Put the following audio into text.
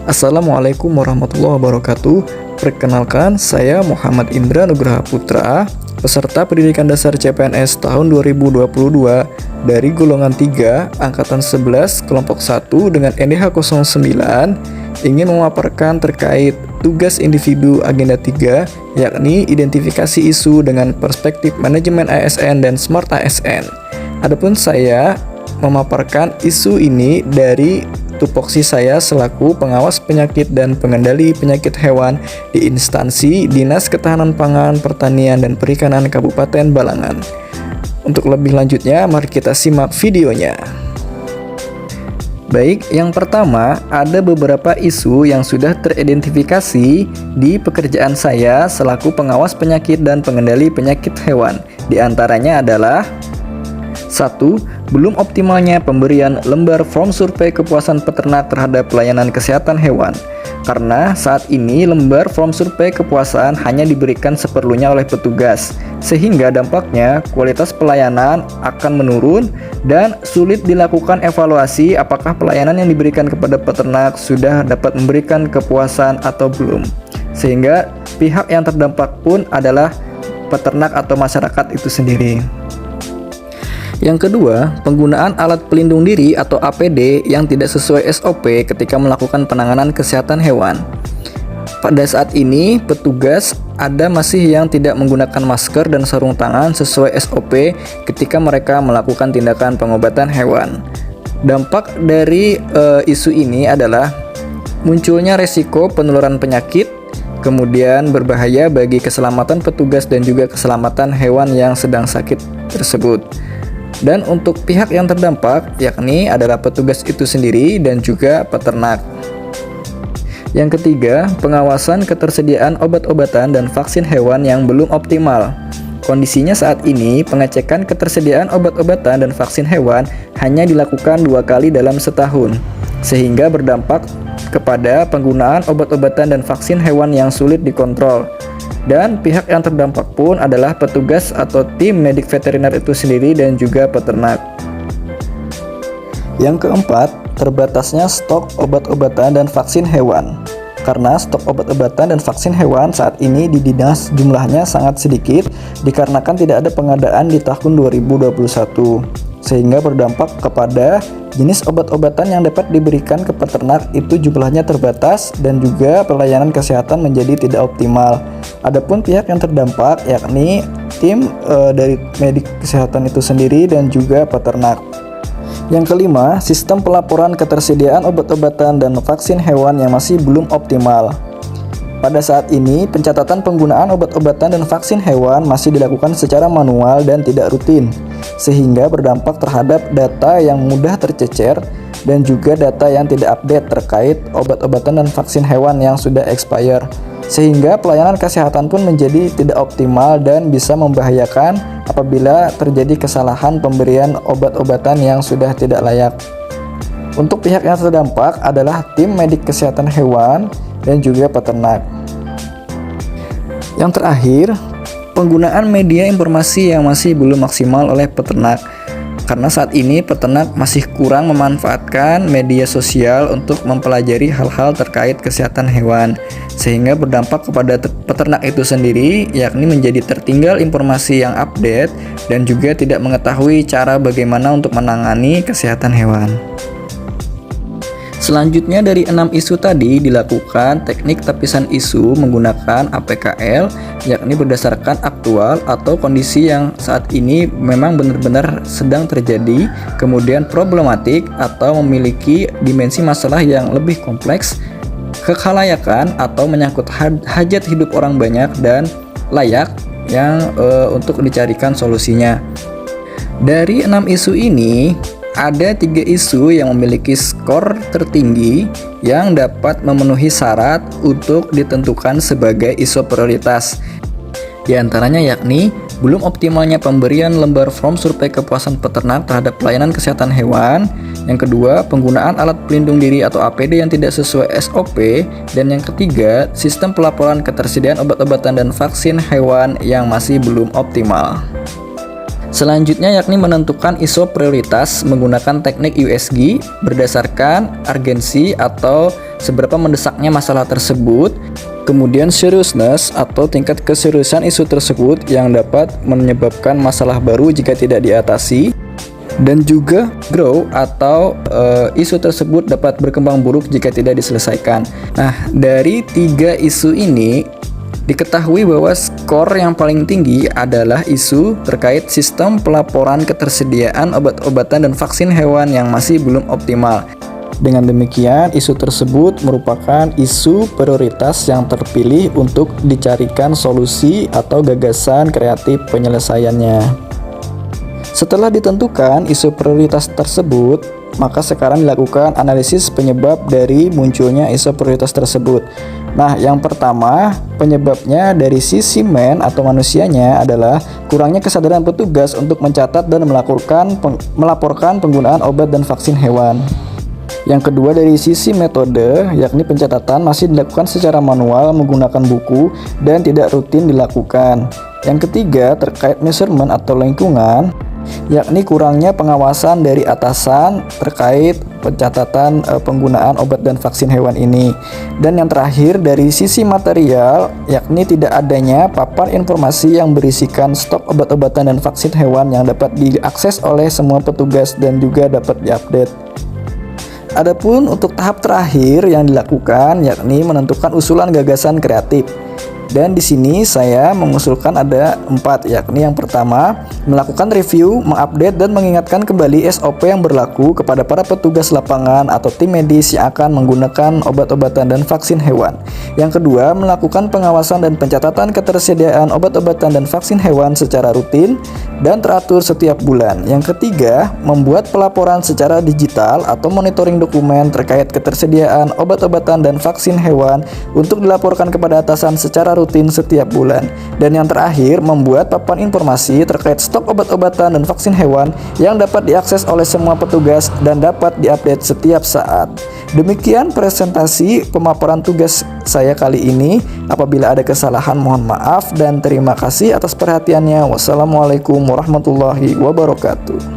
Assalamualaikum warahmatullahi wabarakatuh. Perkenalkan, saya Muhammad Indra Nugraha Putra, peserta pendidikan dasar CPNS tahun 2022 dari golongan 3, angkatan 11, kelompok 1 dengan NDH 09, ingin memaparkan terkait tugas individu agenda 3, yakni identifikasi isu dengan perspektif manajemen ASN dan Smart ASN. Adapun saya memaparkan isu ini dari tupoksi saya selaku pengawas penyakit dan pengendali penyakit hewan di instansi Dinas Ketahanan Pangan, Pertanian, dan Perikanan Kabupaten Balangan. Untuk lebih lanjutnya, mari kita simak videonya. Baik, yang pertama, ada beberapa isu yang sudah teridentifikasi di pekerjaan saya selaku pengawas penyakit dan pengendali penyakit hewan. Di antaranya adalah 1. Belum optimalnya pemberian lembar form survei kepuasan peternak terhadap pelayanan kesehatan hewan. Karena saat ini lembar form survei kepuasan hanya diberikan seperlunya oleh petugas, sehingga dampaknya kualitas pelayanan akan menurun dan sulit dilakukan evaluasi apakah pelayanan yang diberikan kepada peternak sudah dapat memberikan kepuasan atau belum. Sehingga pihak yang terdampak pun adalah peternak atau masyarakat itu sendiri. Yang kedua, penggunaan alat pelindung diri atau APD yang tidak sesuai SOP ketika melakukan penanganan kesehatan hewan. Pada saat ini, petugas ada masih yang tidak menggunakan masker dan sarung tangan sesuai SOP ketika mereka melakukan tindakan pengobatan hewan. Dampak dari isu ini adalah munculnya resiko penularan penyakit, kemudian berbahaya bagi keselamatan petugas dan juga keselamatan hewan yang sedang sakit tersebut. Dan untuk pihak yang terdampak, yakni adalah petugas itu sendiri dan juga peternak. Yang ketiga, pengawasan ketersediaan obat-obatan dan vaksin hewan yang belum optimal. Kondisinya saat ini, pengecekan ketersediaan obat-obatan dan vaksin hewan hanya dilakukan 2 kali dalam setahun, sehingga berdampak kepada penggunaan obat-obatan dan vaksin hewan yang sulit dikontrol. Dan pihak yang terdampak pun adalah petugas atau tim medik veteriner itu sendiri dan juga peternak. Yang keempat, terbatasnya stok obat-obatan dan vaksin hewan. Karena stok obat-obatan dan vaksin hewan saat ini di dinas jumlahnya sangat sedikit dikarenakan tidak ada pengadaan di tahun 2021, sehingga berdampak kepada jenis obat-obatan yang dapat diberikan ke peternak itu jumlahnya terbatas dan juga pelayanan kesehatan menjadi tidak optimal. Adapun pihak yang terdampak yakni tim dari medik kesehatan itu sendiri dan juga peternak. Yang kelima, sistem pelaporan ketersediaan obat-obatan dan vaksin hewan yang masih belum optimal. Pada saat ini, pencatatan penggunaan obat-obatan dan vaksin hewan masih dilakukan secara manual dan tidak rutin, sehingga berdampak terhadap data yang mudah tercecer dan juga data yang tidak update terkait obat-obatan dan vaksin hewan yang sudah expire, sehingga pelayanan kesehatan pun menjadi tidak optimal dan bisa membahayakan apabila terjadi kesalahan pemberian obat-obatan yang sudah tidak layak. Untuk pihak yang terdampak adalah tim medik kesehatan hewan dan juga peternak. Yang terakhir, penggunaan media informasi yang masih belum maksimal oleh peternak. Karena saat ini peternak masih kurang memanfaatkan media sosial untuk mempelajari hal-hal terkait kesehatan hewan, sehingga berdampak kepada peternak itu sendiri, yakni menjadi tertinggal informasi yang update dan juga tidak mengetahui cara bagaimana untuk menangani kesehatan hewan. Selanjutnya dari 6 isu tadi dilakukan teknik tapisan isu menggunakan APKL, yakni berdasarkan aktual atau kondisi yang saat ini memang benar-benar sedang terjadi, kemudian problematik atau memiliki dimensi masalah yang lebih kompleks, kekhalayakan atau menyangkut hajat hidup orang banyak dan layak yang untuk dicarikan solusinya. Dari 6 isu ini, ada 3 isu yang memiliki skor tertinggi yang dapat memenuhi syarat untuk ditentukan sebagai isu prioritas. Di antaranya yakni belum optimalnya pemberian lembar form survei kepuasan peternak terhadap pelayanan kesehatan hewan. Yang kedua, penggunaan alat pelindung diri atau APD yang tidak sesuai SOP. Dan yang ketiga, sistem pelaporan ketersediaan obat-obatan dan vaksin hewan yang masih belum optimal. Selanjutnya yakni menentukan ISO prioritas menggunakan teknik USG berdasarkan urgensi atau seberapa mendesaknya masalah tersebut. Kemudian seriousness atau tingkat keseriusan isu tersebut yang dapat menyebabkan masalah baru jika tidak diatasi. Dan juga grow atau isu tersebut dapat berkembang buruk jika tidak diselesaikan. Nah, dari 3 isu ini diketahui bahwa skor yang paling tinggi adalah isu terkait sistem pelaporan ketersediaan obat-obatan dan vaksin hewan yang masih belum optimal. Dengan demikian, isu tersebut merupakan isu prioritas yang terpilih untuk dicarikan solusi atau gagasan kreatif penyelesaiannya. Setelah ditentukan isu prioritas tersebut, maka sekarang dilakukan analisis penyebab dari munculnya isu prioritas tersebut. Nah, yang pertama, penyebabnya dari sisi atau manusianya adalah kurangnya kesadaran petugas untuk mencatat dan melaporkan penggunaan obat dan vaksin hewan. Yang kedua, dari sisi metode, yakni pencatatan masih dilakukan secara manual menggunakan buku dan tidak rutin dilakukan. Yang ketiga, terkait measurement atau lingkungan, yakni kurangnya pengawasan dari atasan terkait pencatatan penggunaan obat dan vaksin hewan ini. Dan yang terakhir, dari sisi material, yakni tidak adanya papan informasi yang berisikan stok obat-obatan dan vaksin hewan yang dapat diakses oleh semua petugas dan juga dapat diupdate. Adapun untuk tahap terakhir yang dilakukan yakni menentukan usulan gagasan kreatif. Dan di sini saya mengusulkan ada 4, yakni yang pertama, melakukan review, mengupdate dan mengingatkan kembali SOP yang berlaku kepada para petugas lapangan atau tim medis yang akan menggunakan obat-obatan dan vaksin hewan. Yang kedua, melakukan pengawasan dan pencatatan ketersediaan obat-obatan dan vaksin hewan secara rutin dan teratur setiap bulan. Yang ketiga, membuat pelaporan secara digital atau monitoring dokumen terkait ketersediaan obat-obatan dan vaksin hewan untuk dilaporkan kepada atasan secara rutin setiap bulan. Dan yang terakhir, membuat papan informasi terkait stok obat-obatan dan vaksin hewan yang dapat diakses oleh semua petugas dan dapat diupdate setiap saat. Demikian presentasi pemaparan tugas saya kali ini. Apabila ada kesalahan mohon maaf dan terima kasih atas perhatiannya. Wassalamualaikum warahmatullahi wabarakatuh.